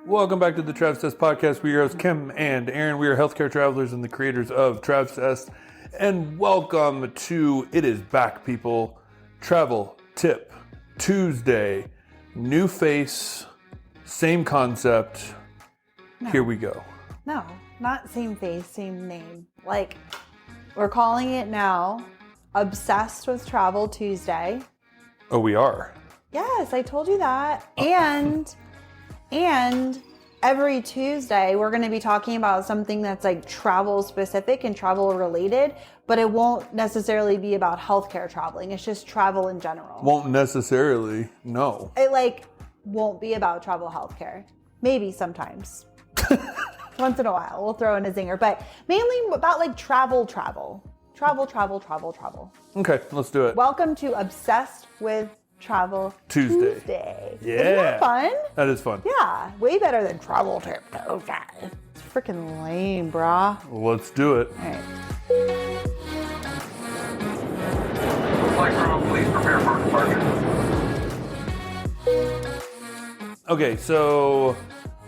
Welcome back to the Travis Test Podcast. We are hosts Kim and Aaron. We are healthcare travelers and the creators of Travis Test. And welcome to It Is Back, people. Travel Tip Tuesday. New face, same concept. No. Here we go. No, not same face, same name. Like, we're calling it now Obsessed with Travel Tuesday. Oh, we are? Yes, I told you that. And every Tuesday, we're going to be talking about something that's like travel specific and travel related, but it won't necessarily be about healthcare traveling. It's just travel in general. Won't necessarily, no. It won't be about travel healthcare. Maybe sometimes. Once in a while, we'll throw in a zinger, but mainly about like travel. Okay, let's do it. Welcome to Obsessed with Travel Tuesday. Yeah. Isn't that fun? That is fun. Yeah, way better than Travel Tip Tuesday. It's freaking lame, brah. Let's do it. All right. Flight crew, please prepare for departure. Okay, so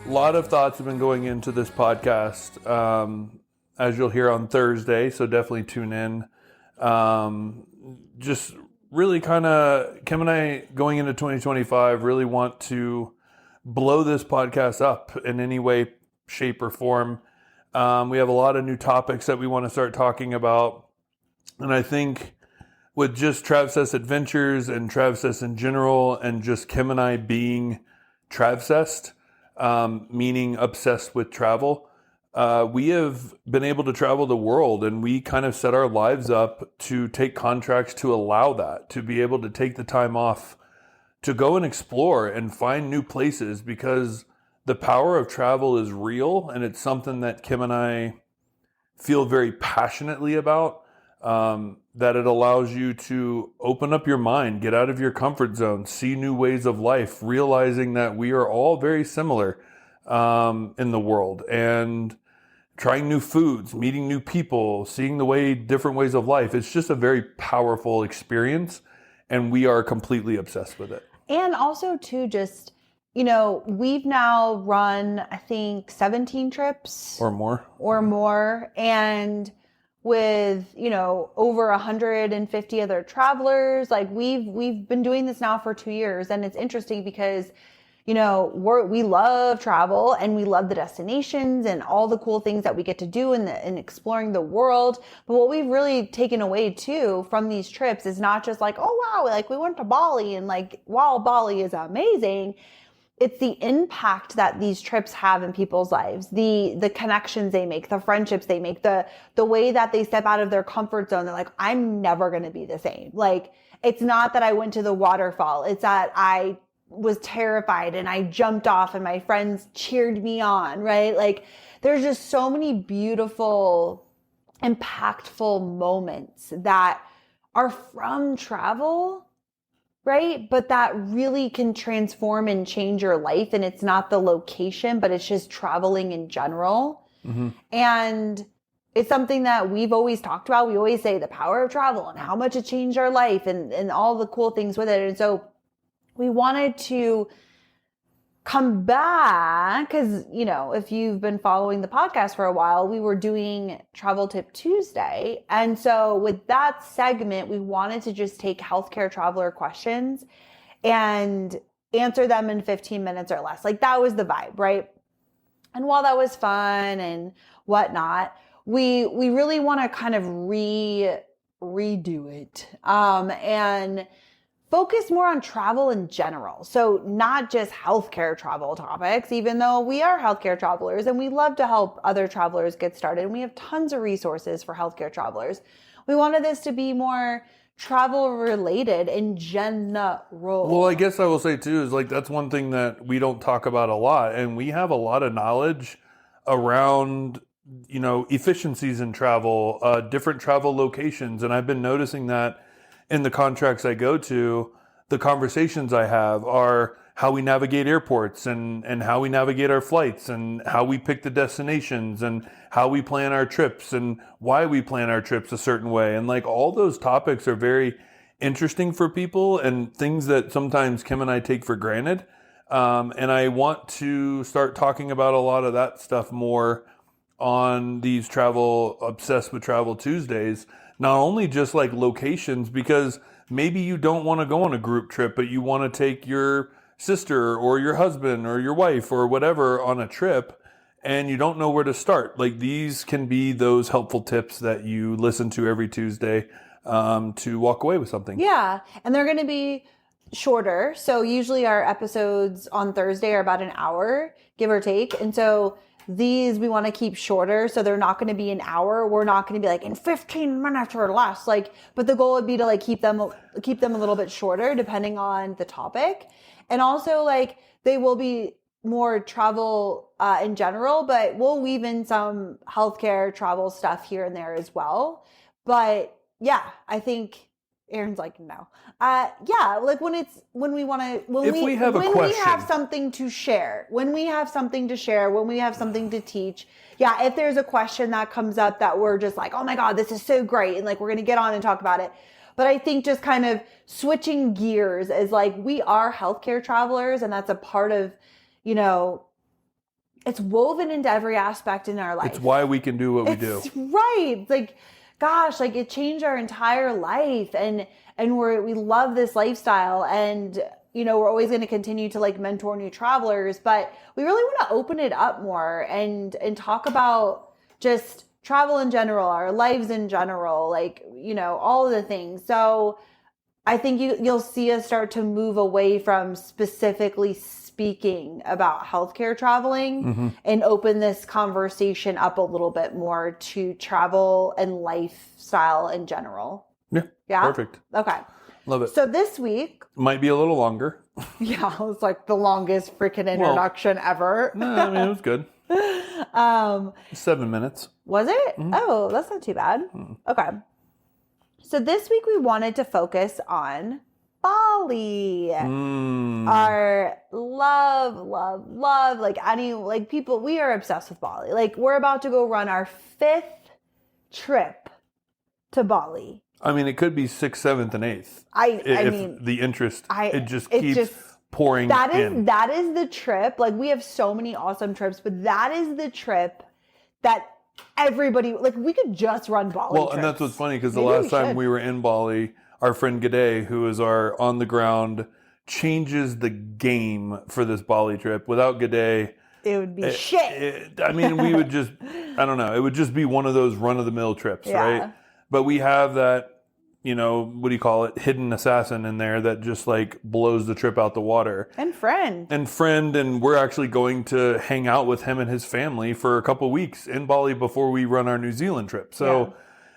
a lot of thoughts have been going into this podcast, as you'll hear on Thursday, so definitely tune in. Just really kind of, Kim and I, going into 2025, really want to blow this podcast up in any way, shape, or form. We have a lot of new topics that we want to start talking about, and I think with just Travis Test Adventures and Travis Test in general, and just Kim and I being Travis Test, meaning obsessed with travel, we have been able to travel the world, and we kind of set our lives up to take contracts to allow that, to be able to take the time off to go and explore and find new places, because the power of travel is real, and it's something that Kim and I feel very passionately about, that it allows you to open up your mind, get out of your comfort zone, see new ways of life, realizing that we are all very similar in the world, and trying new foods, meeting new people, seeing different ways of life. It's just a very powerful experience, and we are completely obsessed with it. And also too, just, we've now run, I think, 17 trips. Or more. And with, over 150 other travelers, like we've been doing this now for 2 years. And it's interesting because we love travel, and we love the destinations and all the cool things that we get to do in exploring the world. But what we've really taken away too from these trips is not just like, oh wow, like we went to Bali, and like, wow, Bali is amazing. It's the impact that these trips have in people's lives, the connections they make, the friendships they make, the way that they step out of their comfort zone. They're like, I'm never going to be the same. Like, it's not that I went to the waterfall. It's that I was terrified and I jumped off and my friends cheered me on, right? Like, there's just so many beautiful, impactful moments that are from travel, right? But that really can transform and change your life. And it's not the location, but it's just traveling in general. Mm-hmm. And it's something that we've always talked about. We always say the power of travel and how much it changed our life and all the cool things with it. And so we wanted to come back because, if you've been following the podcast for a while, we were doing Travel Tip Tuesday. And so with that segment, we wanted to just take healthcare traveler questions and answer them in 15 minutes or less. Like, that was the vibe, right? And while that was fun and whatnot, we really want to kind of redo it and focus more on travel in general. So not just healthcare travel topics, even though we are healthcare travelers and we love to help other travelers get started. And we have tons of resources for healthcare travelers. We wanted this to be more travel related in general. Well, I guess I will say too, is like, that's one thing that we don't talk about a lot. And we have a lot of knowledge around, efficiencies in travel, different travel locations. And I've been noticing that in the contracts I go to, the conversations I have are how we navigate airports and how we navigate our flights and how we pick the destinations and how we plan our trips and why we plan our trips a certain way. And like, all those topics are very interesting for people and things that sometimes Kim and I take for granted. And I want to start talking about a lot of that stuff more on these Obsessed with Travel Tuesdays. Not only just like locations, because maybe you don't want to go on a group trip, but you want to take your sister or your husband or your wife or whatever on a trip, and you don't know where to start. Like, these can be those helpful tips that you listen to every Tuesday to walk away with something. Yeah. And they're going to be shorter. So usually our episodes on Thursday are about an hour, give or take. And so these we want to keep shorter. So they're not going to be an hour. We're not going to be like in 15 minutes or less. Like, but the goal would be to like keep them a little bit shorter depending on the topic. And also like they will be more travel in general, but we'll weave in some healthcare travel stuff here and there as well. But yeah, I think Aaron's like, no. Yeah, like when we have something to share, when we have something to teach. Yeah, if there's a question that comes up that we're just like, oh my God, this is so great. And like, we're going to get on and talk about it. But I think just kind of switching gears is like, we are healthcare travelers, and that's a part of, you know, it's woven into every aspect in our life. It's why we can do what we do. Right. Like, gosh, like it changed our entire life, and we love this lifestyle, and you know, we're always going to continue to like mentor new travelers, but we really want to open it up more and talk about just travel in general, our lives in general, like, you know, all of the things. So I think you'll see us start to move away from specifically speaking about healthcare traveling and open this conversation up a little bit more to travel and lifestyle in general. Yeah. Perfect. Okay. Love it. So this week Might be a little longer. Yeah, it was like the longest freaking introduction ever. No, I mean, it was good. 7 minutes. Was it? Oh, that's not too bad. Okay. So this week we wanted to focus on Bali. Our love, like people, we are obsessed with Bali. Like, we're about to go run our 5th trip to Bali. I mean, it could be 6th, 7th, and 8th. I mean, the interest, it just keeps pouring in. That is the trip. Like, we have so many awesome trips, but that is the trip that everybody, like, we could just run Bali trips. And that's what's funny, because the last time we were in Bali, our friend G'day, who is our on the ground, changes the game for this Bali trip. Without G'day, it would be shit. I mean, we would just, I don't know, it would just be one of those run-of-the-mill trips, right? But we have that, you know, what do you call it, hidden assassin in there that just like blows the trip out the water. And we're actually going to hang out with him and his family for a couple weeks in Bali before we run our New Zealand trip. So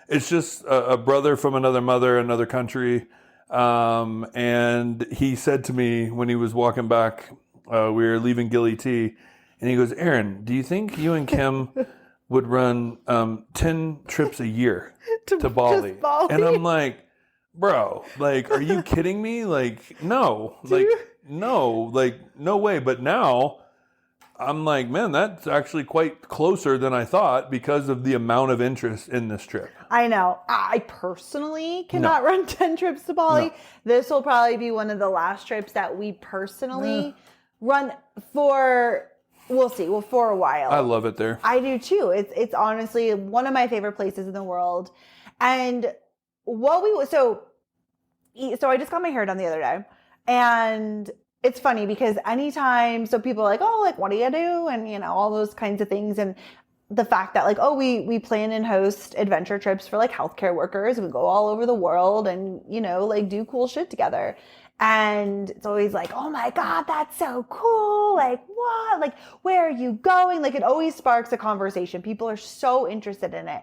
it's just a brother from another mother, another country. And he said to me when he was walking back, we were leaving Gilly T, and he goes, Aaron, do you think you and Kim would run 10 trips a year to Bali? And I'm like, bro, like, are you kidding me? Like, no, no way. But now I'm like, man, that's actually quite closer than I thought because of the amount of interest in this trip. I know. I personally cannot run 10 trips to Bali. No. This will probably be one of the last trips that we personally run for. We'll see. Well, for a while. I love it there. I do too. It's honestly one of my favorite places in the world. And so I just got my hair done the other day, and it's funny because anytime, so people are like, oh, like, what do you do? And, you know, all those kinds of things. And the fact that like, oh, we plan and host adventure trips for like healthcare workers. We go all over the world and, you know, like do cool shit together. And it's always like, oh my God, that's so cool. Like, what? Like, where are you going? Like, it always sparks a conversation. People are so interested in it.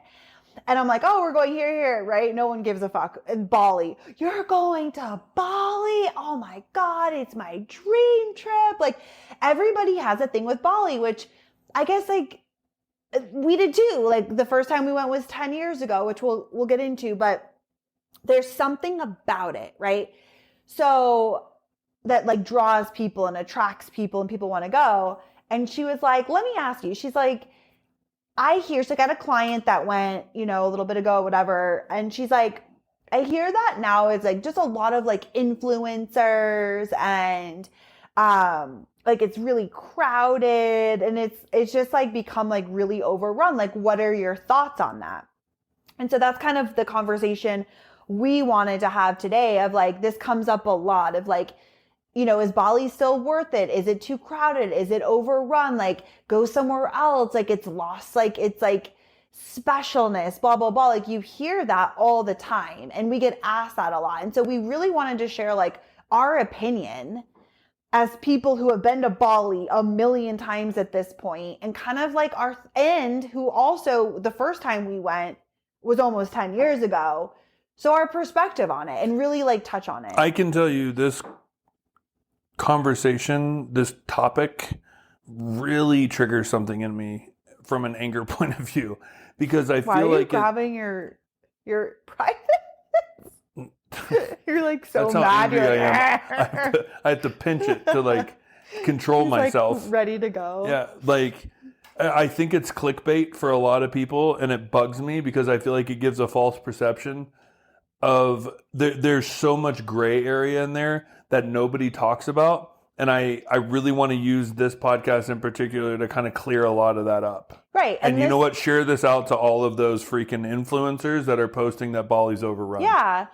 And I'm like, oh, we're going here, right? No one gives a fuck. And Bali, you're going to Bali? Oh my God, it's my dream trip. Like, everybody has a thing with Bali, which I guess like we did too. Like, the first time we went was 10 years ago, which we'll get into, but there's something about it, right? So that like draws people and attracts people and people want to go. And she was like, let me ask you. She's like, she got a client that went, you know, a little bit ago, whatever. And she's like, I hear that now it's like just a lot of like influencers and like it's really crowded and it's just like become like really overrun. Like, what are your thoughts on that? And so that's kind of the conversation we wanted to have today of like, this comes up a lot of like, you know, is Bali still worth it? Is it too crowded? Is it overrun? Like, go somewhere else. Like, it's lost. Like, it's like specialness, blah, blah, blah. Like, you hear that all the time. And we get asked that a lot. And so we really wanted to share like our opinion as people who have been to Bali a million times at this point, and kind of like our end, who also the first time we went was almost 10 years ago. So our perspective on it and really like touch on it. I can tell you this conversation, this topic really triggers something in me from an anger point of view, because I Why feel are you like grabbing your private? You're like so that's how mad. angry You're I like, am. I have to pinch it to like control He's, myself. like, ready to go. Yeah, like I think it's clickbait for a lot of people, and it bugs me because I feel like it gives a false perception of there's so much gray area in there that nobody talks about. And I really want to use this podcast in particular to kind of clear a lot of that up. Right. And you know what? Share this out to all of those freaking influencers that are posting that Bali's overrun. Yeah.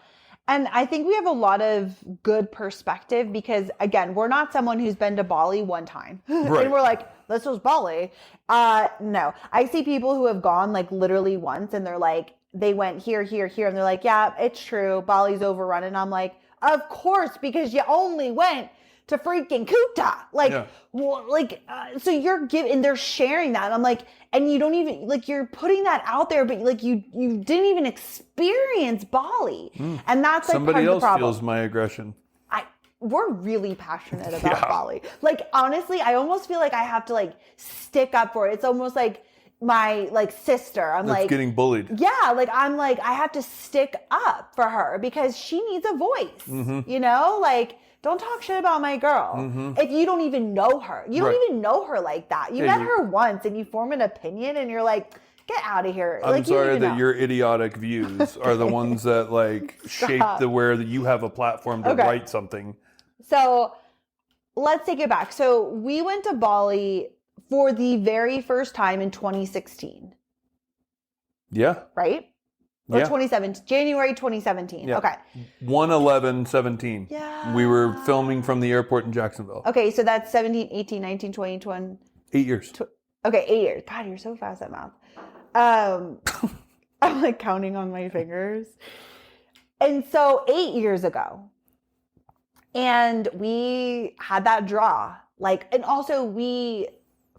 And I think we have a lot of good perspective because, again, we're not someone who's been to Bali one time. Right. And we're like, this was Bali. No. I see people who have gone like literally once and they're like, they went here, here, here. And they're like, yeah, it's true. Bali's overrun. And I'm like, of course, because you only went to freaking Kuta. Like, Yeah. well, like, so you're giving, and they're sharing that. And I'm like, and you don't even, like, you're putting that out there, but like, you didn't even experience Bali. And that's like Somebody part of the else problem. feels my aggression. We're really passionate about Yeah. Bali. Like, honestly, I almost feel like I have to like stick up for it. It's almost like my like sister. I'm That's like getting bullied. yeah, like I'm like, I have to stick up for her because she needs a voice, Mm-hmm. you know, like don't talk shit about my girl. If you don't even know her, you Right. don't even know her like that. You Yeah, met her once and you form an opinion and you're like, get out of here. I'm like, you don't sorry even that know. your idiotic views are the ones that like shape the where you have a platform to Okay. write something. So let's take it back. So we went to Bali for the very first time in 2016, Yeah. right? Or Yeah. 2017, January 2017. Yeah. Okay. 1/11/17. Yeah. We were filming from the airport in Jacksonville. Okay, so that's 17, 18, 19, 20, 20. 8 years. Okay, 8 years. God, you're so fast at math. I'm like counting on my fingers. And so 8 years ago, and we had that draw. Like, and also we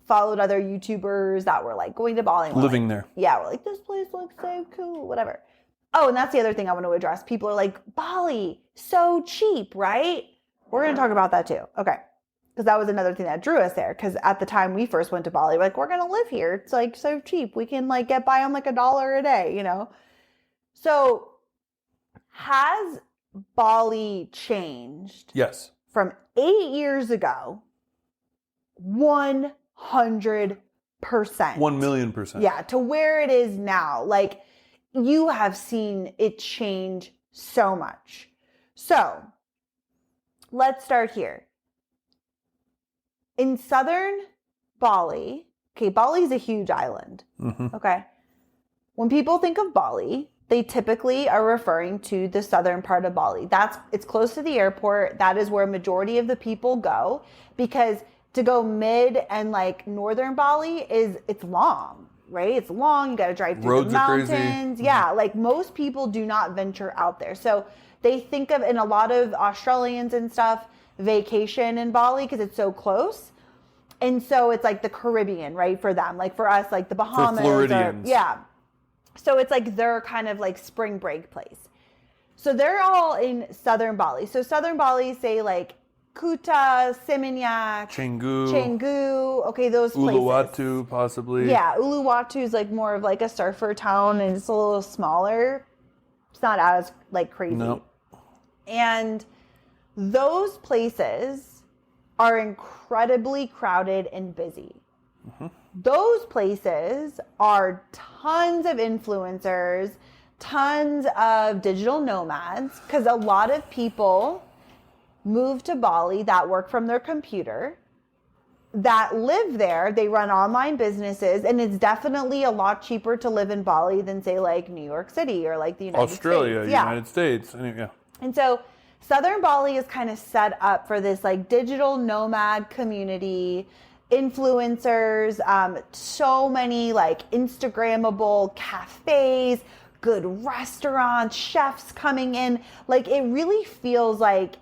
followed other YouTubers that were like going to Bali. And we're Living like, there. yeah, we're like, this place looks so cool, whatever. Oh, and that's the other thing I want to address. People are like, Bali, so cheap, right? We're going to talk about that too. Okay. Because that was another thing that drew us there. Because at the time we first went to Bali, we're like, we're going to live here. It's like so cheap. We can like get by on like $1 a day, you know? So has Bali changed Yes. from 8 years ago? 100%. 1,000,000%. Yeah, to where it is now. Like, you have seen it change so much. So, let's start here. In southern Bali, okay, Bali is a huge island. Mm-hmm. Okay. When people think of Bali, they typically are referring to the southern part of Bali. It's close to the airport. That is where a majority of the people go, because to go mid and like northern Bali it's long, right? It's long. You got to drive through Roads the are mountains. crazy. Yeah. Like most people do not venture out there. So they think of, and a lot of Australians and stuff vacation in Bali because it's so close. And so it's like the Caribbean, right? For them, like for us, like the Bahamas. Floridians. Yeah. So it's like their kind of like spring break place. So they're all in southern Bali. So southern Bali, say like Kuta, Seminyak, Canggu. Okay, those places. Uluwatu, possibly. Yeah, Uluwatu is like more of like a surfer town and it's a little smaller. It's not as like crazy. No. And those places are incredibly crowded and busy. Mm-hmm. Those places are tons of influencers, tons of digital nomads, because a lot of people move to Bali that work from their computer that live there, they run online businesses, and it's definitely a lot cheaper to live in Bali than, say, like New York City or like the United Australia, States. United States. Yeah. And so Southern Bali is kind of set up for this like digital nomad community, influencers, so many like Instagrammable cafes, good restaurants, chefs coming in. Like it really feels like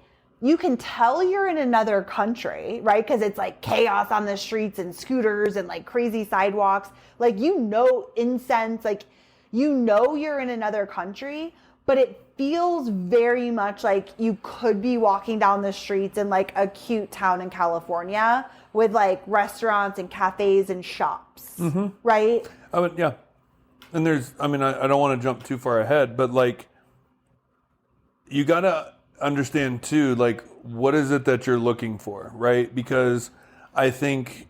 you can tell you're in another country, right? Because it's like chaos on the streets and scooters and like crazy sidewalks. Like, incense, like, you're in another country, but it feels very much like you could be walking down the streets in like a cute town in California with like restaurants and cafes and shops, right? Yeah. And I don't want to jump too far ahead, but like, you got to understand too, like, what is it that you're looking for, right? Because I think,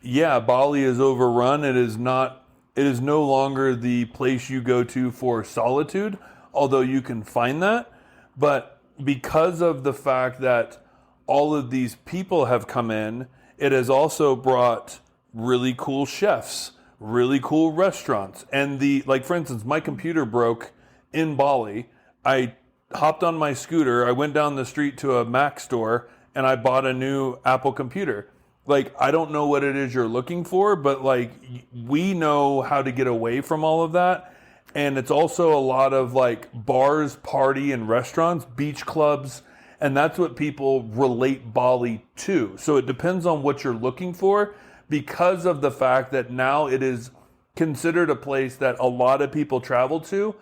Bali is overrun. It is no longer the place you go to for solitude, although you can find that. But because of the fact that all of these people have come in, it has also brought really cool chefs, really cool restaurants. And for instance, my computer broke in Bali. I hopped on my scooter, I went down the street to a Mac store, and I bought a new Apple computer. Like, I don't know what it is you're looking for, but like, we know how to get away from all of that. And it's also a lot of like bars, party, and restaurants, beach clubs, and that's what people relate Bali to. So it depends on what you're looking for, because of the fact that now it is considered a place that a lot of people travel to.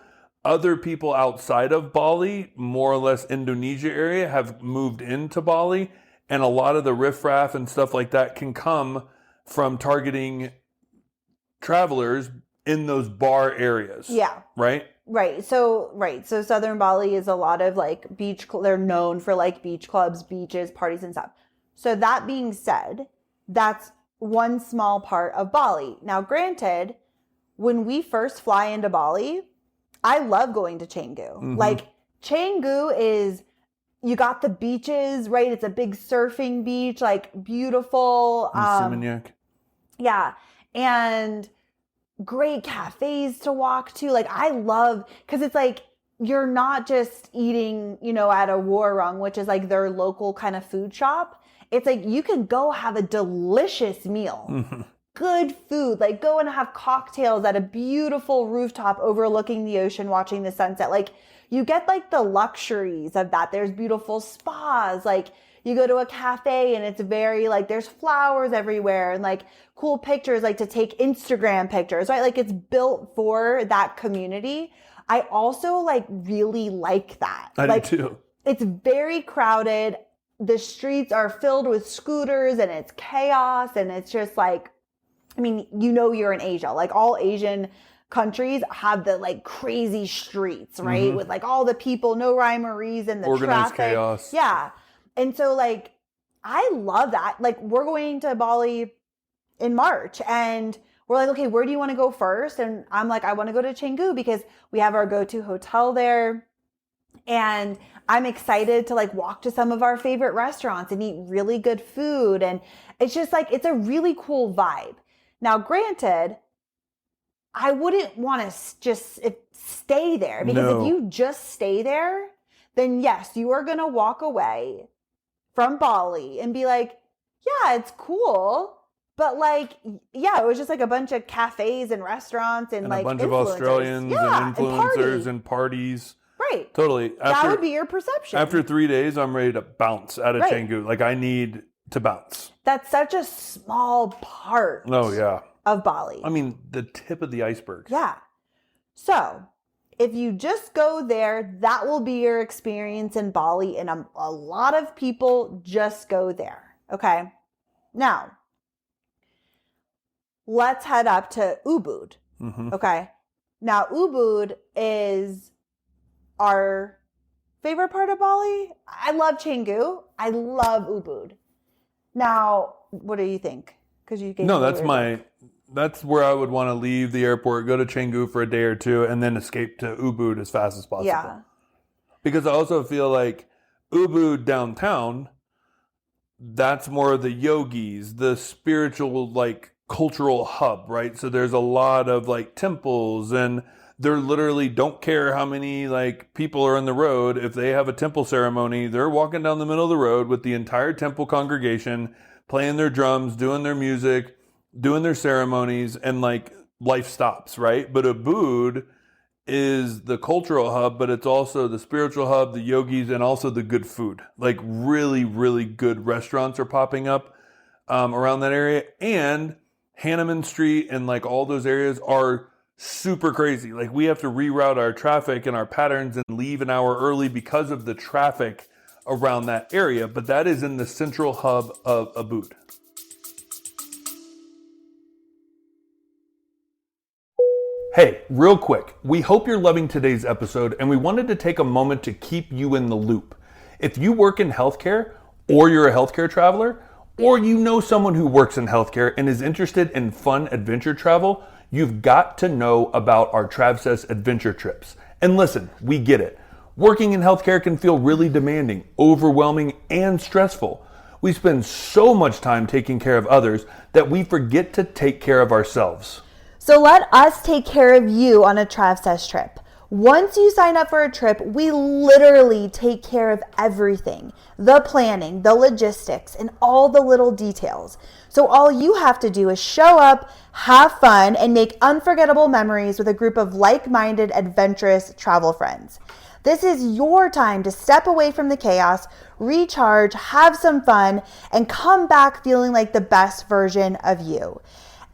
Other people outside of Bali, more or less Indonesia area, have moved into Bali, and a lot of the riffraff and stuff like that can come from targeting travelers in those bar areas. Yeah. Right? Right. So Southern Bali is a lot of like they're known for like beach clubs, beaches, parties and stuff. So that being said, that's one small part of Bali. Now, granted, when we first fly into Bali, I love going to Canggu. Like, Canggu is, you got the beaches, right? It's a big surfing beach, like beautiful. Seminyak. Yeah. And great cafes to walk to. Like, I love, because it's like, you're not just eating, at a overrun, which is like their local kind of food shop. It's like, you can go have a delicious meal. Good food, like go and have cocktails at a beautiful rooftop overlooking the ocean, watching the sunset. Like, you get like the luxuries of that. There's beautiful spas. Like, you go to a cafe and it's very like, there's flowers everywhere and like cool pictures, like to take Instagram pictures, right? Like, it's built for that community. I also like really like that. I like, do too. It's very crowded. The streets are filled with scooters and it's chaos, and it's just like, you're in Asia. Like, all Asian countries have the like crazy streets, right? With like all the people, no rhyme or reason, the organized traffic. chaos. Yeah. And so like, I love that. Like, we're going to Bali in March, and we're like, okay, where do you want to go first? And I'm like, I want to go to Canggu because we have our go-to hotel there. And I'm excited to like walk to some of our favorite restaurants and eat really good food. And it's just like, it's a really cool vibe. Now, granted, I wouldn't want to just stay there, because if you just stay there, then yes, you are going to walk away from Bali and be like, yeah, it's cool. But like, yeah, it was just like a bunch of cafes and restaurants and like a bunch influencers. of Australians and influencers and parties. Right. Totally. That would be your perception. After 3 days, I'm ready to bounce out of Canggu. Like, I need to bounce. That's such a small part. Oh, yeah. Of Bali. The tip of the iceberg. Yeah. So, if you just go there, that will be your experience in Bali, and a lot of people just go there. Okay. Now, let's head up to Ubud. Okay. Now, Ubud is our favorite part of Bali. I love Canggu. I love Ubud. Now, what do you think? Because you gave that's where I would want to leave the airport, go to Canggu for a day or two, and then escape to Ubud as fast as possible. Yeah. Because I also feel like Ubud downtown, that's more of the yogis, the spiritual, like cultural hub, right? So there's a lot of like temples, and they're literally don't care how many like people are on the road. If they have a temple ceremony, they're walking down the middle of the road with the entire temple congregation, playing their drums, doing their music, doing their ceremonies, and like life stops, right? But Ubud is the cultural hub, but it's also the spiritual hub, the yogis, and also the good food. Like really, really good restaurants are popping up around that area. And Hanneman Street and like all those areas are super crazy. Like we have to reroute our traffic and our patterns and leave an hour early because of the traffic around that area. But that is in the central hub of Ubud. Hey, real quick, we hope you're loving today's episode, and we wanted to take a moment to keep you in the loop. If you work in healthcare, or you're a healthcare traveler, or you know someone who works in healthcare and is interested in fun adventure travel, you've got to know about our Travcess adventure trips. And listen, we get it. Working in healthcare can feel really demanding, overwhelming, and stressful. We spend so much time taking care of others that we forget to take care of ourselves. So let us take care of you on a Travcess trip. Once you sign up for a trip, we literally take care of everything. The planning, the logistics, and all the little details. So all you have to do is show up, have fun, and make unforgettable memories with a group of like-minded, adventurous travel friends. This is your time to step away from the chaos, recharge, have some fun, and come back feeling like the best version of you.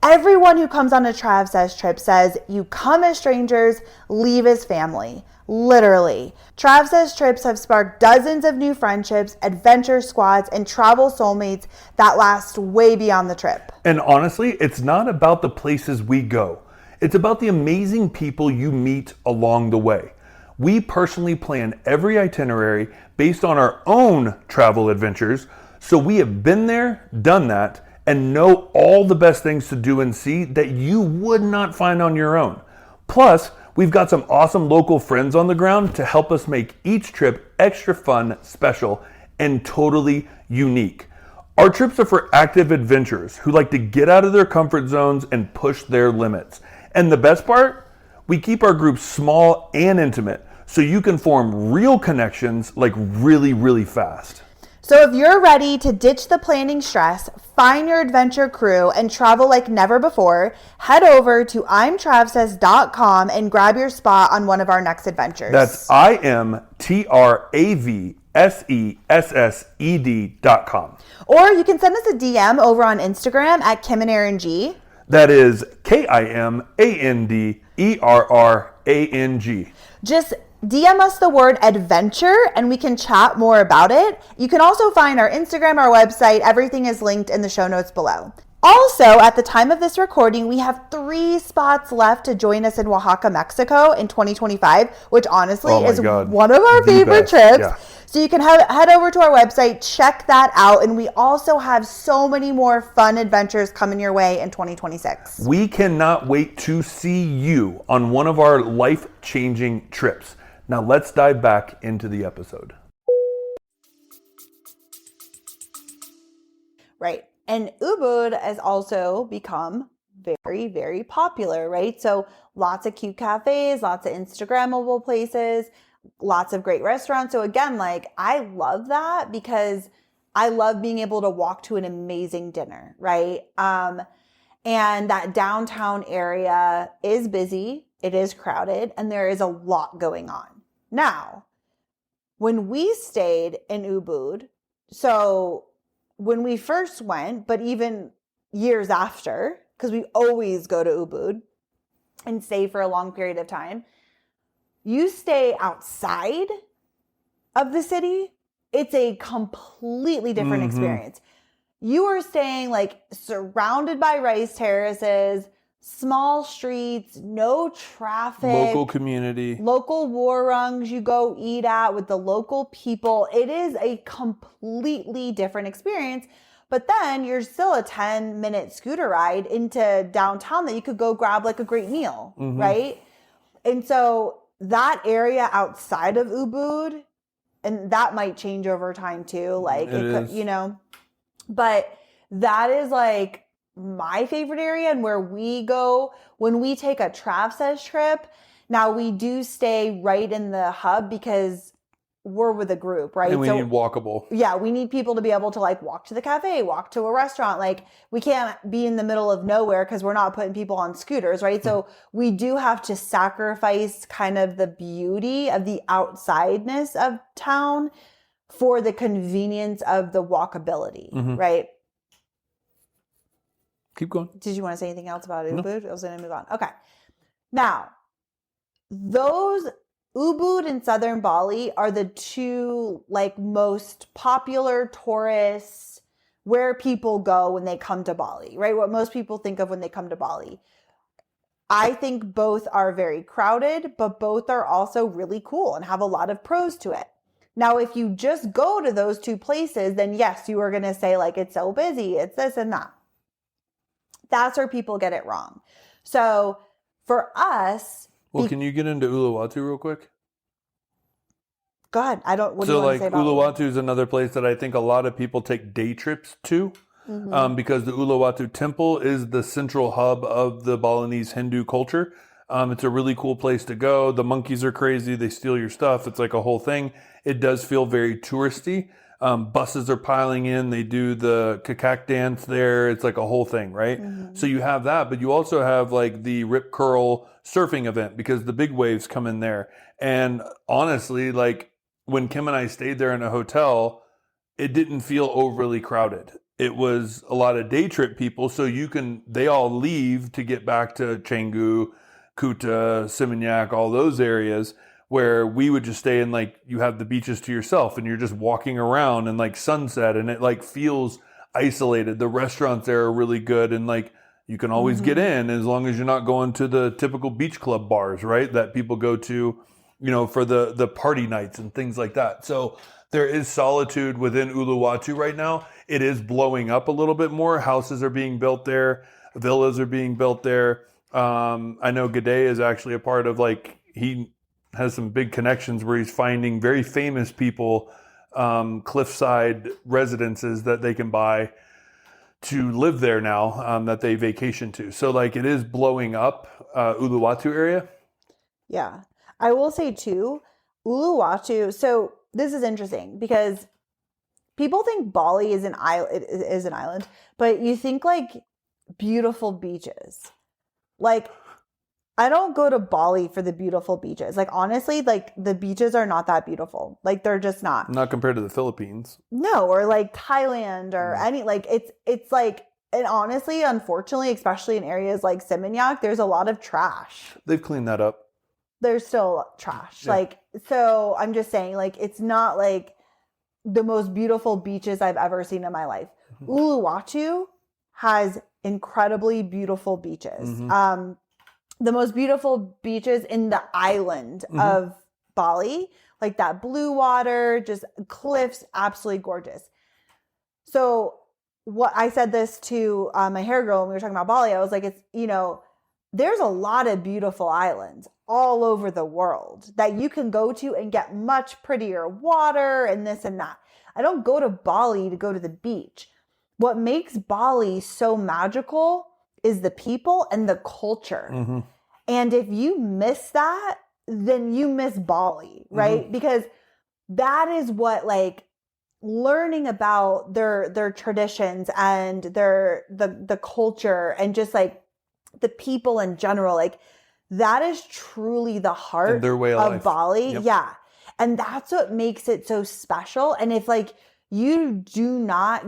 Everyone who comes on a Travcess trip says you come as strangers, leave as family. Literally. Travcess trips have sparked dozens of new friendships, adventure squads, and travel soulmates that last way beyond the trip. And honestly, it's not about the places we go. It's about the amazing people you meet along the way. We personally plan every itinerary based on our own travel adventures, so we have been there, done that, and know all the best things to do and see that you would not find on your own. Plus, we've got some awesome local friends on the ground to help us make each trip extra fun, special, and totally unique. Our trips are for active adventurers who like to get out of their comfort zones and push their limits. And the best part? We keep our groups small and intimate so you can form real connections like really, really fast. So if you're ready to ditch the planning stress, find your adventure crew, and travel like never before, head over to imtravsess.com and grab your spot on one of our next adventures. That's imtravsessed.com. Or you can send us a DM over on Instagram at KimandErinG. That is KIMANDERRANG. Just DM us the word adventure and we can chat more about it. You can also find our Instagram, our website. Everything is linked in the show notes below. Also, at the time of this recording, we have 3 spots left to join us in Oaxaca, Mexico in 2025, which honestly is one of our favorite trips. Yeah. So you can head over to our website, check that out. And we also have so many more fun adventures coming your way in 2026. We cannot wait to see you on one of our life-changing trips. Now let's dive back into the episode. Right. And Ubud has also become very, very popular, right? So lots of cute cafes, lots of Instagrammable places, lots of great restaurants. So again, like I love that because I love being able to walk to an amazing dinner, right? And that downtown area is busy, it is crowded, and there is a lot going on. Now, when we stayed in Ubud, so when we first went, but even years after, because we always go to Ubud and stay for a long period of time, you stay outside of the city, it's a completely different experience. You are staying like surrounded by rice terraces, small streets, no traffic. Local community. Local warungs you go eat at with the local people. It is a completely different experience. But then you're still a 10-minute scooter ride into downtown that you could go grab like a great meal, right? And so that area outside of Ubud, and that might change over time too. Like, it could, you know, But that is like my favorite area and where we go when we take a Trav trip. Now we do stay right in the hub because we're with a group, right? And we need walkable. Yeah, we need people to be able to like walk to the cafe, walk to a restaurant. Like we can't be in the middle of nowhere because we're not putting people on scooters, right? So we do have to sacrifice kind of the beauty of the outsideness of town for the convenience of the walkability, right? Keep going. Did you want to say anything else about No. Ubud? I was going to move on. Okay. Now, those Ubud and Southern Bali are the two like most popular tourists where people go when they come to Bali, right? What most people think of when they come to Bali. I think both are very crowded, but both are also really cool and have a lot of pros to it. Now, if you just go to those two places, then yes, you are going to say like, it's so busy, it's this and that. That's where people get it wrong. So for us, Well, can you get into Uluwatu real quick? go ahead. What do you So want to like say about Uluwatu is another place that I think a lot of people take day trips to. Because the Uluwatu temple is the central hub of the Balinese Hindu culture. It's a really cool place to go. The monkeys are crazy. They steal your stuff. It's like a whole thing. It does feel very touristy. Buses are piling in. They do the kakak dance there. It's like a whole thing, right? So you have that, but you also have like the Rip Curl surfing event because the big waves come in there. And honestly, like when Kim and I stayed there in a hotel, it didn't feel overly crowded. It was a lot of day trip people. So they all leave to get back to Canggu, Kuta, Seminyak, all those areas where we would just stay in, like, you have the beaches to yourself and you're just walking around and like sunset and it like feels isolated. The restaurants there are really good and like you can always get in as long as you're not going to the typical beach club bars, right? That people go to, for the party nights and things like that. So there is solitude within Uluwatu right now. It is blowing up a little bit more. Houses are being built there. Villas are being built there. I know Gade is actually a part of he has some big connections where he's finding very famous people, cliffside residences that they can buy to live there now, that they vacation to. So it is blowing up, Uluwatu area. Yeah. I will say too, Uluwatu. So this is interesting because people think Bali is an island, but you think like beautiful beaches. Like, I don't go to Bali for the beautiful beaches. Like, honestly, like the beaches are not that beautiful. Like, they're just not. Not compared to the Philippines. No, or like Thailand or any, like it's like, and honestly, unfortunately, especially in areas like Seminyak, there's a lot of trash. They've cleaned that up. There's still trash. Yeah. Like, so I'm just saying, like, it's not like the most beautiful beaches I've ever seen in my life. Uluwatu has incredibly beautiful beaches. The most beautiful beaches in the island of Bali, like that blue water, just cliffs, absolutely gorgeous. So what I said this to my hair girl when we were talking about Bali, I was like, it's, there's a lot of beautiful islands all over the world that you can go to and get much prettier water and this and that. I don't go to Bali to go to the beach. What makes Bali so magical is the people and the culture. And if you miss that, then you miss Bali, right? Because that is what like learning about their traditions and the culture and just like the people in general, like that is truly the heart and their way of life. Bali. Yep. Yeah. And that's what makes it so special. And if like you do not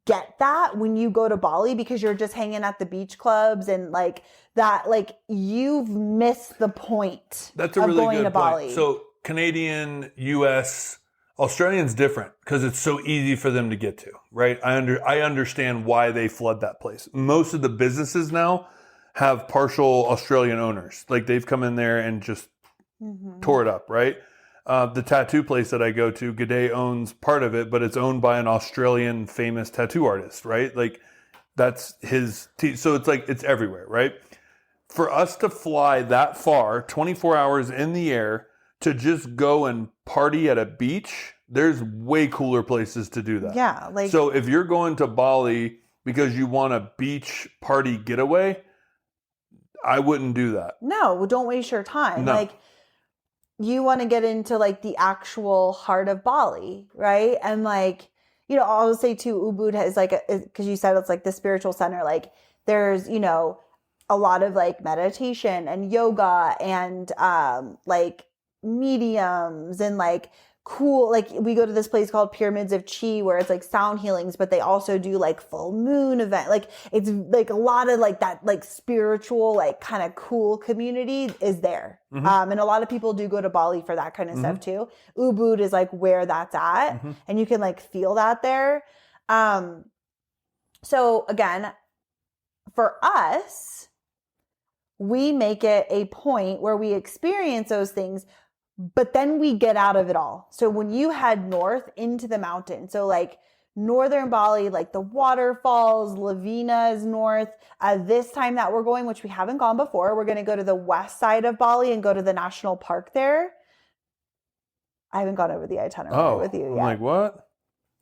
get that when you go to Bali because you're just hanging at the beach clubs and like that, like you've missed the point. That's a of really going good to Bali. point. So Canadian, US, Australian's different because it's so easy for them to get to, right? I understand why they flood that place. Most of the businesses now have partial Australian owners. Like they've come in there and just tore it up, right? The tattoo place that I go to, Gade owns part of it, but it's owned by an Australian famous tattoo artist, right? Like that's his, so it's like, it's everywhere, right? For us to fly that far, 24 hours in the air, to just go and party at a beach There's way cooler places to do that. Yeah. Like, So if you're going to Bali because you want a beach party getaway, I wouldn't do that. no, don't waste your time. No. Like, you want to get into like the actual heart of Bali, right? And like, you know, I'll say too, Ubud has like, because you said it's like the spiritual center, like there's, you know, a lot of like meditation and yoga and like mediums and like cool, like we go to this place called Pyramids of Chi where it's like sound healings, but they also do like full moon event. Like it's like a lot of like that like spiritual like kind of cool community is there. Mm-hmm. And a lot of people do go to Bali for that kind of stuff too. Ubud is like where that's at, and you can like feel that there. So again, for us, we make it a point where we experience those things, but then we get out of it all. So when you head north into the mountain, so like northern Bali, like the waterfalls, Lavina is north. This time that we're going, which we haven't gone before, we're going to go to the west side of Bali and go to the national park there. I haven't gone over the itinerary with you yet. I'm like, what?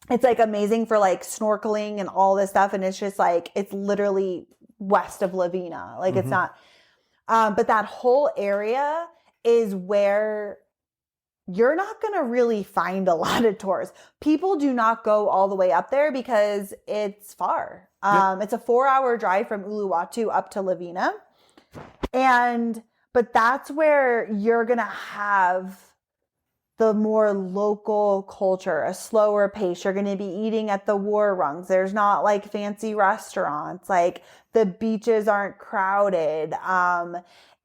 It's like amazing for like snorkeling and all this stuff. And it's just like, it's literally west of Lavina. Like it's not, but that whole area is where you're not going to really find a lot of tours. People do not go all the way up there because it's far. It's a 4-hour drive from Uluwatu up to Lavina. But that's where you're going to have the more local culture, a slower pace. You're going to be eating at the war rungs. There's not like fancy restaurants. Like the beaches aren't crowded.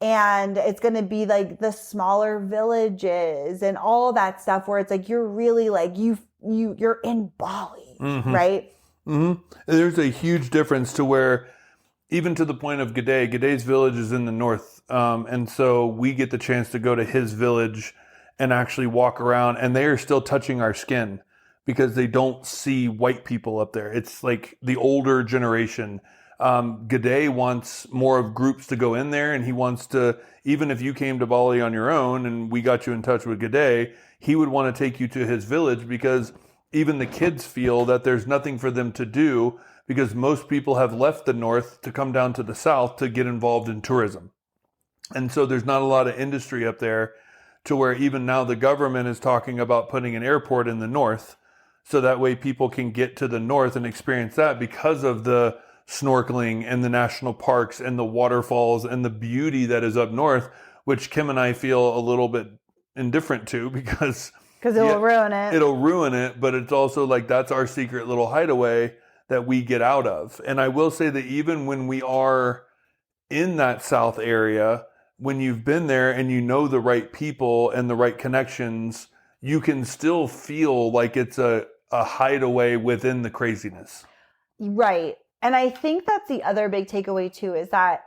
And it's going to be like the smaller villages and all that stuff where it's like, you're really like, you're in Bali, right? There's a huge difference to where, even to the point of Gaday's village is in the north. And so we get the chance to go to his village and actually walk around, and they are still touching our skin because they don't see white people up there. It's like the older generation. Gaday wants more of groups to go in there, and he wants to, even if you came to Bali on your own and we got you in touch with Gaday, he would want to take you to his village because even the kids feel that there's nothing for them to do because most people have left the north to come down to the south to get involved in tourism. And so there's not a lot of industry up there, to where even now the government is talking about putting an airport in the north so that way people can get to the north and experience that because of the snorkeling and the national parks and the waterfalls and the beauty that is up north, which Kim and I feel a little bit indifferent to because it will ruin it. It'll ruin it, but it's also like that's our secret little hideaway that we get out of. And I will say that even when we are in that south area, when you've been there and you know the right people and the right connections, you can still feel like it's a hideaway within the craziness. Right. And I think that's the other big takeaway too, is that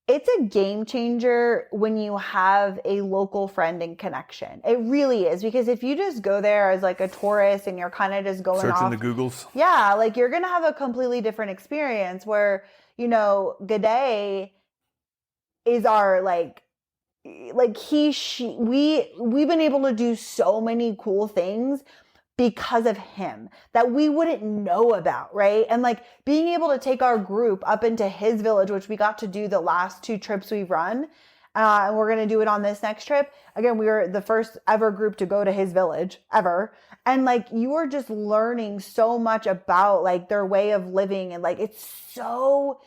it's a game changer when you have a local friend and connection. It really is, because if you just go there as like a tourist and you're kind of just going searching the Googles. Yeah, like you're going to have a completely different experience where, you know, Gaday is our we've been able to do so many cool things because of him that we wouldn't know about, right? And like being able to take our group up into his village, which we got to do the last 2 trips we've run, and we're going to do it on this next trip. Again, we were the first ever group to go to his village ever. And like, you are just learning so much about like their way of living. And like, it's so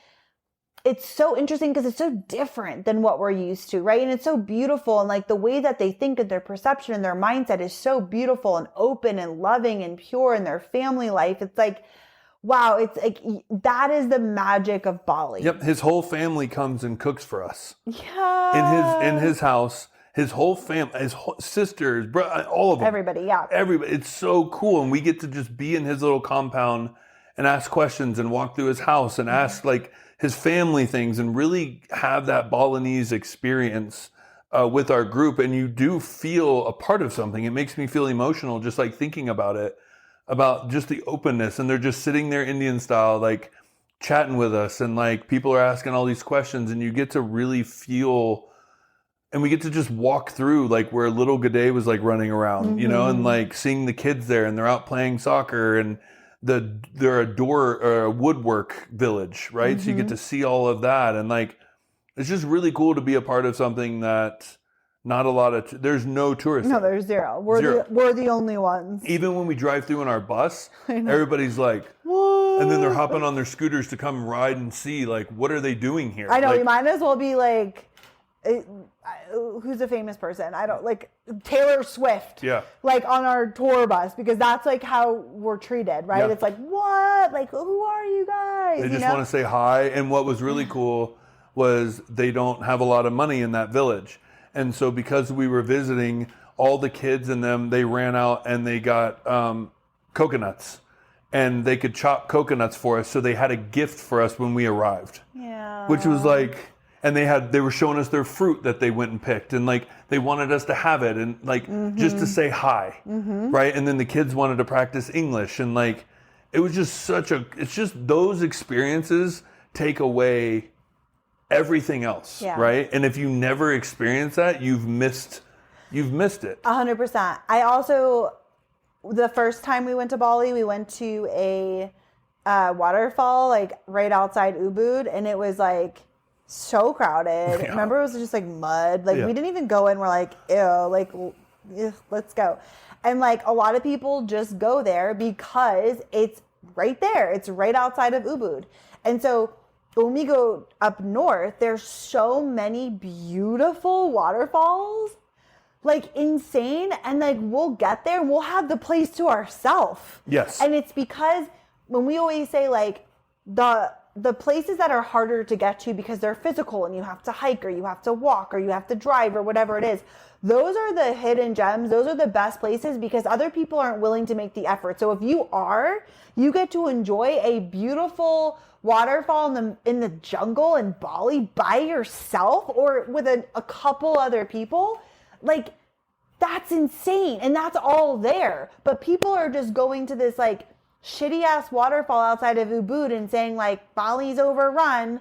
interesting because it's so different than what we're used to, right? And it's so beautiful. And like the way that they think and their perception and their mindset is so beautiful and open and loving and pure in their family life. It's like, wow, it's like, that is the magic of Bali. Yep. His whole family comes and cooks for us. Yeah. In his house, his whole family, his sisters, all of them. Everybody. Yeah. Everybody. It's so cool. And we get to just be in his little compound and ask questions and walk through his house and ask like his family things and really have that Balinese experience with our group. And you do feel a part of something. It makes me feel emotional just like thinking about it, about just the openness. And they're just sitting there Indian style, like chatting with us. And like people are asking all these questions and you get to really feel and we get to just walk through like where little G'day was like running around, you know, and like seeing the kids there and they're out playing soccer and they're a woodwork village, right? So you get to see all of that. And like, it's just really cool to be a part of something that not a lot of, there's no tourists. No, there's zero. We're the only ones. Even when we drive through in our bus, everybody's like, What? and then they're hopping on their scooters to come ride and see, like, what are they doing here? I know, like, you might as well be like, who's a famous person? I don't like Taylor Swift. Yeah. Like on our tour bus, because that's like how we're treated, right? Yeah. It's like, what? Like, who are you guys? They just want to say hi. And what was really cool was they don't have a lot of money in that village. And so because we were visiting, all the kids and them, they ran out and they got coconuts. And they could chop coconuts for us. So they had a gift for us when we arrived. Yeah. Which was like, and they were showing us their fruit that they went and picked. And like, they wanted us to have it and like, just to say hi. Right. And then the kids wanted to practice English. And like, it was just it's just those experiences take away everything else. Yeah. Right. And if you never experience that, you've missed it. 100%. I also, the first time we went to Bali, we went to a waterfall like right outside Ubud, and it was like so crowded. Yeah. Remember, it was just like mud. Like Yeah. we didn't even go in. We're like, ew, like ugh, let's go. And like a lot of people just go there because it's right there. It's right outside of Ubud. And so when we go up north, there's so many beautiful waterfalls. Like insane, and like we'll get there and we'll have the place to ourselves. Yes. And it's because when we always say like the places that are harder to get to because they're physical and you have to hike or you have to walk or you have to drive or whatever it is, those are the hidden gems. Those are the best places because other people aren't willing to make the effort. So if you get to enjoy a beautiful waterfall in the jungle in Bali by yourself or with a couple other people. Like, that's insane. And that's all there. But people are just going to this, like, shitty-ass waterfall outside of Ubud and saying, like, Bali's overrun.